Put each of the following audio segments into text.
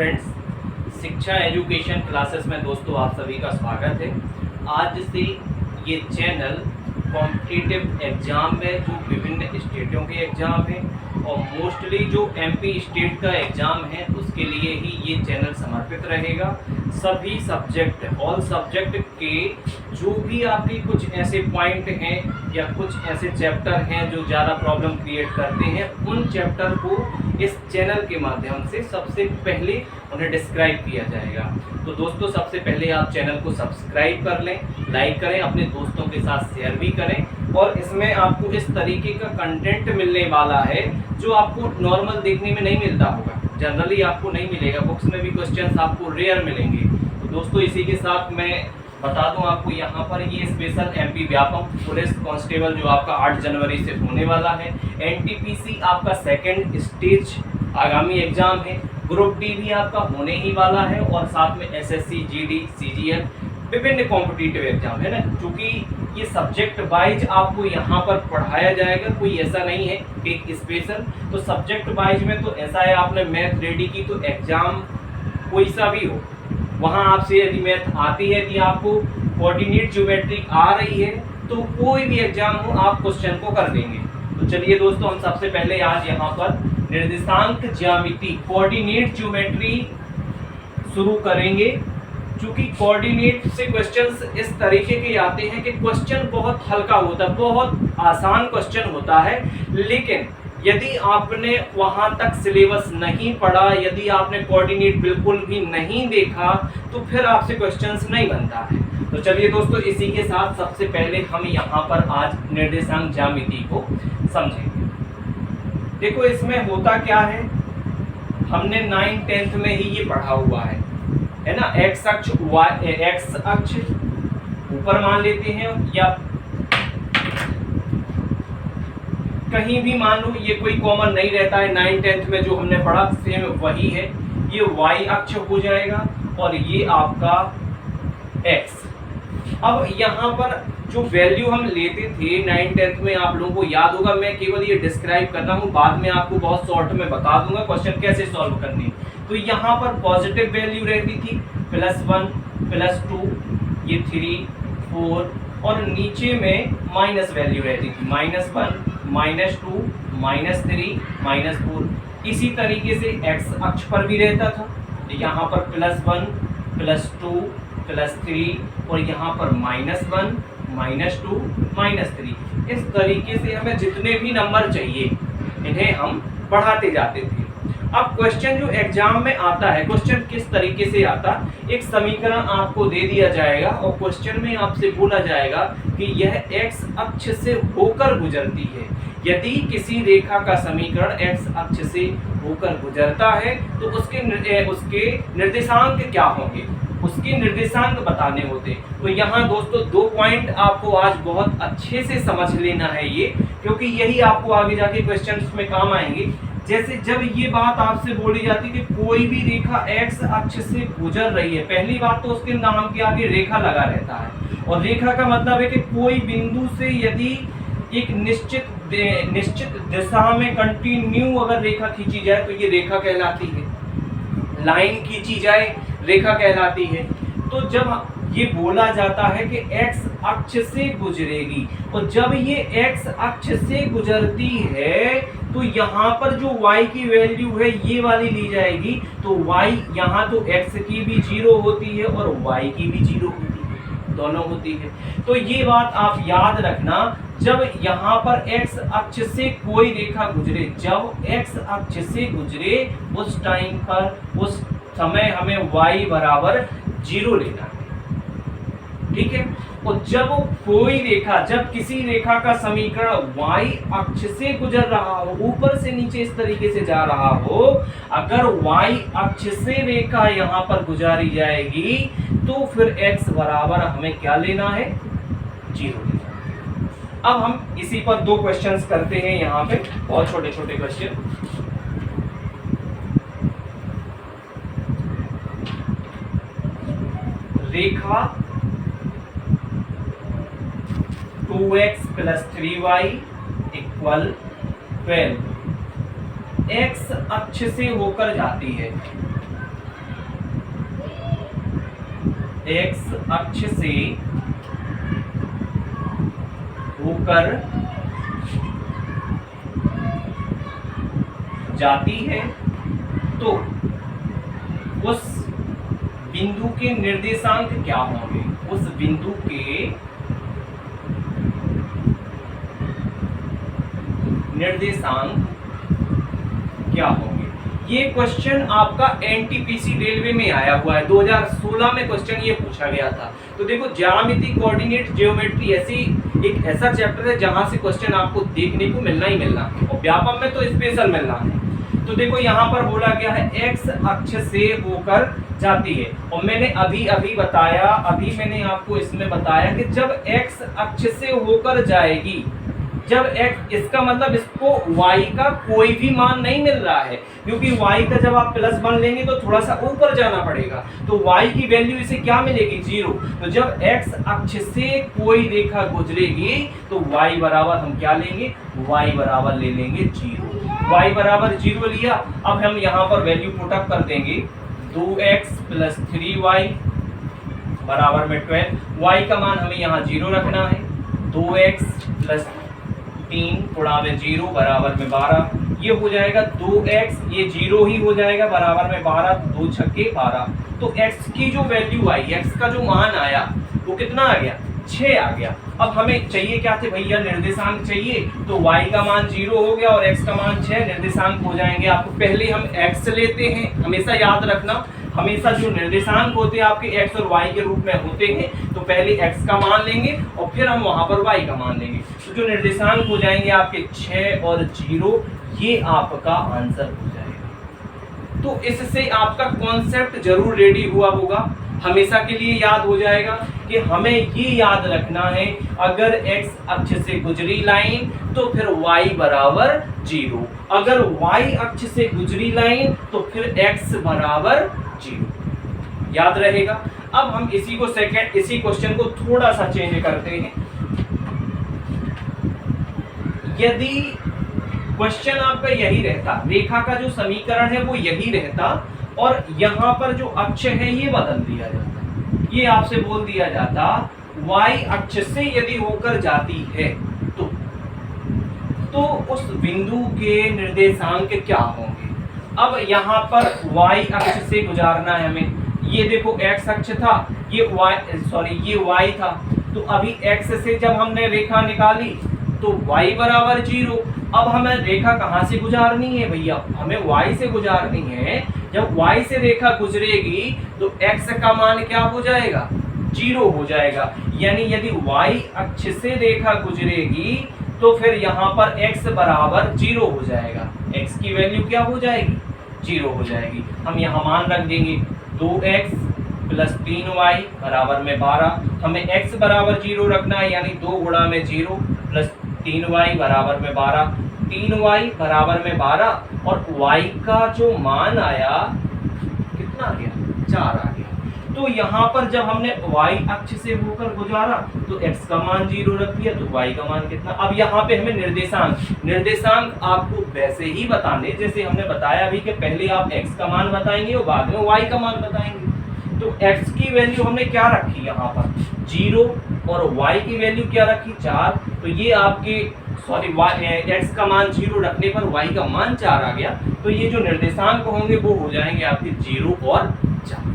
Friends, शिक्षा education classes में दोस्तों आप सभी का स्वागत है। आज से ये चैनल कॉम्पिटिटिव एग्ज़ाम में जो विभिन्न स्टेटों के एग्ज़ाम हैं और मोस्टली जो एमपी स्टेट का एग्ज़ाम है उसके लिए ही ये चैनल समर्पित रहेगा। सभी सब्जेक्ट ऑल सब्जेक्ट के जो भी आपके कुछ ऐसे पॉइंट हैं या कुछ ऐसे चैप्टर हैं जो ज़्यादा प्रॉब्लम क्रिएट करते हैं, उन चैप्टर को इस चैनल के माध्यम से सबसे पहले उन्हें डिस्क्राइब किया जाएगा। तो दोस्तों सबसे पहले आप चैनल को सब्सक्राइब कर लें, लाइक करें, अपने दोस्तों के साथ शेयर भी करें। और इसमें आपको इस तरीके का कंटेंट मिलने वाला है जो आपको नॉर्मल देखने में नहीं मिलता होगा, जनरली आपको नहीं मिलेगा। बुक्स में भी क्वेश्चंस आपको रेयर मिलेंगे। तो दोस्तों इसी के साथ मैं बता दूं आपको, यहाँ पर ये special MP Vyapam police constable जो आपका 8 जनवरी से होने वाला है, एनटीपीसी आपका सेकंड स्टेज आगामी एग्जाम है, ग्रुप डी भी आपका होने ही वाला है और साथ में एसएससी, जीडी, सीजीएल विभिन्न कॉम्पिटिटिव एग्जाम है ना। क्योंकि ये सब्जेक्ट वाइज आपको यहाँ पर पढ़ाया जाएगा, कोई ऐसा नहीं है कि स्पेशल। तो सब्जेक्ट वाइज में तो ऐसा है, आपने मैथ रेडी की तो एग्जाम कोई सा भी हो वहाँ आपसे यदि मैथ आती है, यदि आपको कोऑर्डिनेट ज्योमेट्री आ रही है तो कोई भी एग्जाम हो आप क्वेश्चन को कर देंगे। तो चलिए दोस्तों हम सबसे पहले आज यहाँ पर निर्देशांक ज्यामिति कोऑर्डिनेट ज्योमेट्री शुरू करेंगे। क्योंकि कोऑर्डिनेट से क्वेश्चंस इस तरीके के आते हैं कि क्वेश्चन बहुत हल्का होता है, बहुत आसान क्वेश्चन होता है, लेकिन यदि आपने वहां तक सिलेबस नहीं पढ़ा, यदि आपने कोऑर्डिनेट बिल्कुल भी नहीं देखा तो फिर आपसे क्वेश्चंस नहीं बनता है। तो चलिए दोस्तों इसी के साथ सबसे पहले हम यहाँ पर आज निर्देशांक ज्यामिति को समझेंगे। देखो इसमें होता क्या है, हमने 9th 10th में ही ये पढ़ा हुआ है ना। एक्स अक्ष ऊपर मान लेते हैं या कहीं भी मान लो, ये कोई कॉमन नहीं रहता है। 9th 10th में जो हमने पढ़ा सेम वही है। ये y अक्ष हो जाएगा और ये आपका x। अब यहाँ पर जो वैल्यू हम लेते थे 9th 10th में, आप लोगों को याद होगा, मैं केवल ये डिस्क्राइब कर रहा हूँ, बाद में आपको बहुत शॉर्ट में बता दूंगा क्वेश्चन कैसे सॉल्व करनी। तो यहाँ पर पॉजिटिव वैल्यू रहती थी +1 +2, ये 3 4 और नीचे में माइनस वैल्यू रहती थी -1 -2 -3 -4। इसी तरीके से x अक्ष पर भी रहता था, यहाँ पर +1 +2 +3 और यहाँ पर -1 -2 -3। इस तरीके से हमें जितने भी नंबर चाहिए इन्हें हम बढ़ाते जाते थे। अब क्वेश्चन जो एग्जाम में आता है, क्वेश्चन किस तरीके से आता, एक समीकरण आपको दे दिया जाएगा और क्वेश्चन में आपसे बोला जाएगा कि यह x अक्ष से होकर गुजरती है। यदि किसी रेखा का समीकरण x अक्ष से होकर गुजरता है तो उसके निर्देशांक क्या होंगे, उसके निर्देशांक बताने होते। तो यहाँ दोस्तों 2 पॉइंट आपको आज बहुत अच्छे से समझ लेना है ये, क्योंकि यही आपको आगे जाके क्वेश्चंस में काम आएंगे। जैसे जब ये बात आपसे बोली जाती है कि कोई भी रेखा x अक्ष से गुजर रही है, पहली बात तो उसके नाम के आगे रेखा लगा रहता है और रेखा का मतलब है कि कोई बिंदु से यदि एक निश्चित दिशा में कंटिन्यू अगर रेखा खींची जाए तो ये रेखा कहलाती है, लाइन खींची जाए रेखा कहलाती है। तो जब ये बोला जाता है कि x अक्ष से गुजरेगी और जब ये x अक्ष से गुजरती है तो यहाँ पर जो y की वैल्यू है ये वाली ली जाएगी। तो y यहाँ तो x की भी 0 होती है और y की भी 0 होती है, दोनों होती है। तो ये बात आप याद रखना, जब यहाँ पर x अक्ष से कोई रेखा गुजरे, जब x अक्ष से गुजरे उस टाइम पर, उस समय हमें y बराबर 0 लेना है, ठीक है। और जब कोई रेखा, जब किसी रेखा का समीकरण y अक्ष से गुजर रहा हो, ऊपर से नीचे इस तरीके से जा रहा हो, अगर y अक्ष से रेखा यहाँ पर गुजारी जाएगी तो फिर x बराबर हमें क्या लेना है, 0 लेना है। अब हम इसी पर 2 क्वेश्चंस करते हैं, यहाँ पे बहुत छोटे छोटे क्वेश्चन। रेखा 2x + 3y = 12 x अक्ष से होकर जाती है। एक्स अक्ष से होकर जाती है तो उस बिंदु के निर्देशांक क्या होंगे? उस बिंदु के निर्देशांक क्या होंगे? ये क्वेश्चन आपका एनटीपीसी रेलवे में आया हुआ है, 2016 में क्वेश्चन ये पूछा गया था। तो देखो, ज्यामिति, कोऑर्डिनेट, ज्योमेट्री एक ऐसा चैप्टर है जहां से क्वेश्चन आपको देखने को मिलना ही मिलना है, और व्यापक में तो स्पेशल मिलना है। तो देखो यहाँ पर बोला गया है एक्स अक्ष से होकर जाती है, और मैंने अभी बताया, अभी मैंने आपको इसमें बताया कि जब एक्स अक्ष से होकर जाएगी, जब x, इसका मतलब इसको y का कोई भी मान नहीं मिल रहा है, क्योंकि y का जब आप +1 लेंगे तो थोड़ा सा ऊपर जाना पड़ेगा, तो y की वैल्यू इसे क्या मिलेगी? 0। तो जब x अक्ष से कोई रेखा गुजरेगी तो y बराबर हम क्या लेंगे? y बराबर ले लेंगे 0। y बराबर 0 लिया। अब हम यहाँ पर वैल्यू पुट अप कर देंगे, 2x + 3y बराबर में 12। y का मान हमें यहाँ 0 रखना है। 2x + 3 गुणा में 0 बराबर में 12। ये हो जाएगा 2x, ये 0 ही हो जाएगा, बराबर में 12, 2 छक्के 12। तो x की जो वैल्यू आई, x का जो मान आया वो कितना आ गया? 6 आ गया। अब हमें चाहिए क्या थे भैया? निर्देशांक चाहिए। तो y का मान 0 हो गया और x का मान 6, निर्देशांक हो जाएंगे आपको। पहले हम x लेते हैं, हमेशा याद रखना, हमेशा जो निर्देशांक होते हैं आपके x और y के रूप में होते हैं, तो पहले x का मान लेंगे और फिर हम वहां पर y का मान लेंगे। तो जो निर्देशांक हो जाएंगे आपके 6 और 0, ये आपका आंसर हो जाएगा। तो इससे आपका कॉन्सेप्ट जरूर रेडी हुआ होगा, हमेशा के लिए याद हो जाएगा कि हमें ये याद रखना है, अगर x अक्ष से गुजरी लाइन तो फिर y बराबर 0, अगर y अक्ष से गुजरी लाइन तो फिर x बराबर 0। याद रहेगा। अब हम इसी क्वेश्चन को थोड़ा सा चेंज करते हैं। यदि क्वेश्चन आपका यही रहता, रेखा का जो समीकरण है वो यही रहता, और यहां पर जो अक्ष है ये बदल दिया जाता, ये आपसे बोल दिया जाता y अक्ष से यदि होकर जाती है तो उस बिंदु के निर्देशांक क्या होंगे? अब यहाँ पर y अक्ष से गुजारना है हमें। ये देखो x अक्ष था, ये y था, तो अभी x से जब हमने रेखा निकाली तो y बराबर 0। अब हमें रेखा कहाँ से गुजारनी है भैया? हमें y से गुजारनी है। जब y से रेखा गुजरेगी तो x का मान क्या हो जाएगा? 0 हो जाएगा। यानी यदि y अक्ष से रेखा गुजरेगी तो फिर यहाँ पर x बराबर 0 हो जाएगा। x की वैल्यू क्या हो जाएगी? 0 हो जाएगी। हम यहाँ मान रख देंगे 2x + 3y बराबर में 12। हमें x बराबर 0 रखना है, यानी 2 गुणा में 0 + 3y बराबर में 12। 3y बराबर में 12 और y का जो मान आया कितना आ गया? 4 आ गया। तो यहाँ पर जब हमने y अक्ष से होकर गुजारा तो x का मान 0 रख दिया, तो y का मान कितना? अब यहाँ पे हमें निर्देशांक आपको वैसे ही बताने जैसे हमने बताया अभी कि पहले आप x का मान बताएंगे और बाद में y का मान बताएंगे। तो x की वैल्यू हमने क्या रखी यहाँ पर? 0, और y की वैल्यू क्या रखी? 4। तो ये आपके x का मान 0 रखने पर y का मान 4 आ गया। तो ये जो निर्देशांक होंगे वो हो जाएंगे आपके 0 और 4।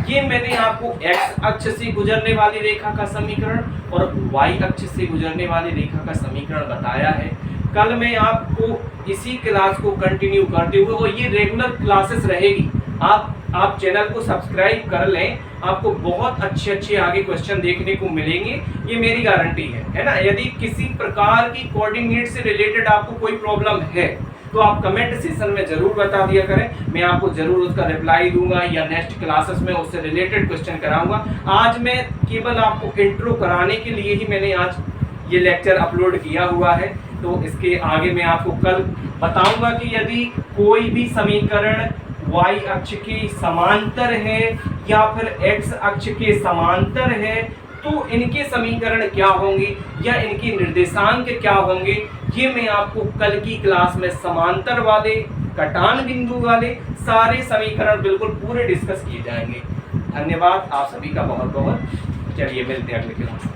ये मैंने आपको x अक्ष से गुजरने वाली रेखा का समीकरण और y अक्ष से गुजरने वाली रेखा का समीकरण बताया है। कल मैं आपको इसी क्लास को कंटिन्यू करते हुए, और ये रेगुलर क्लासेस रहेगी, आप चैनल को सब्सक्राइब कर लें, आपको बहुत अच्छे आगे क्वेश्चन देखने को मिलेंगे, ये मेरी गारंटी है ना। यदि किसी प्रकार की कोऑर्डिनेट से रिलेटेड आपको कोई प्रॉब्लम है तो आप कमेंट सेक्शन में जरूर बता दिया करें, मैं आपको जरूर उसका रिप्लाई दूंगा या नेक्स्ट क्लासेस में उससे रिलेटेड क्वेश्चन कराऊंगा। आज मैं केवल आपको इंट्रो कराने के लिए ही मैंने आज ये लेक्चर अपलोड किया हुआ है, तो इसके आगे मैं आपको कल बताऊंगा कि यदि कोई भी समीकरण y अक्ष के समांतर है या फिर x अक्ष के समांतर है तो इनके समीकरण क्या होंगे या इनके निर्देशांक क्या होंगे, ये मैं आपको कल की क्लास में समांतर वाले, कटान बिंदु वाले सारे समीकरण बिल्कुल पूरे डिस्कस किए जाएंगे। धन्यवाद आप सभी का बहुत बहुत। चलिए मिलते हैं अगले क्लास में।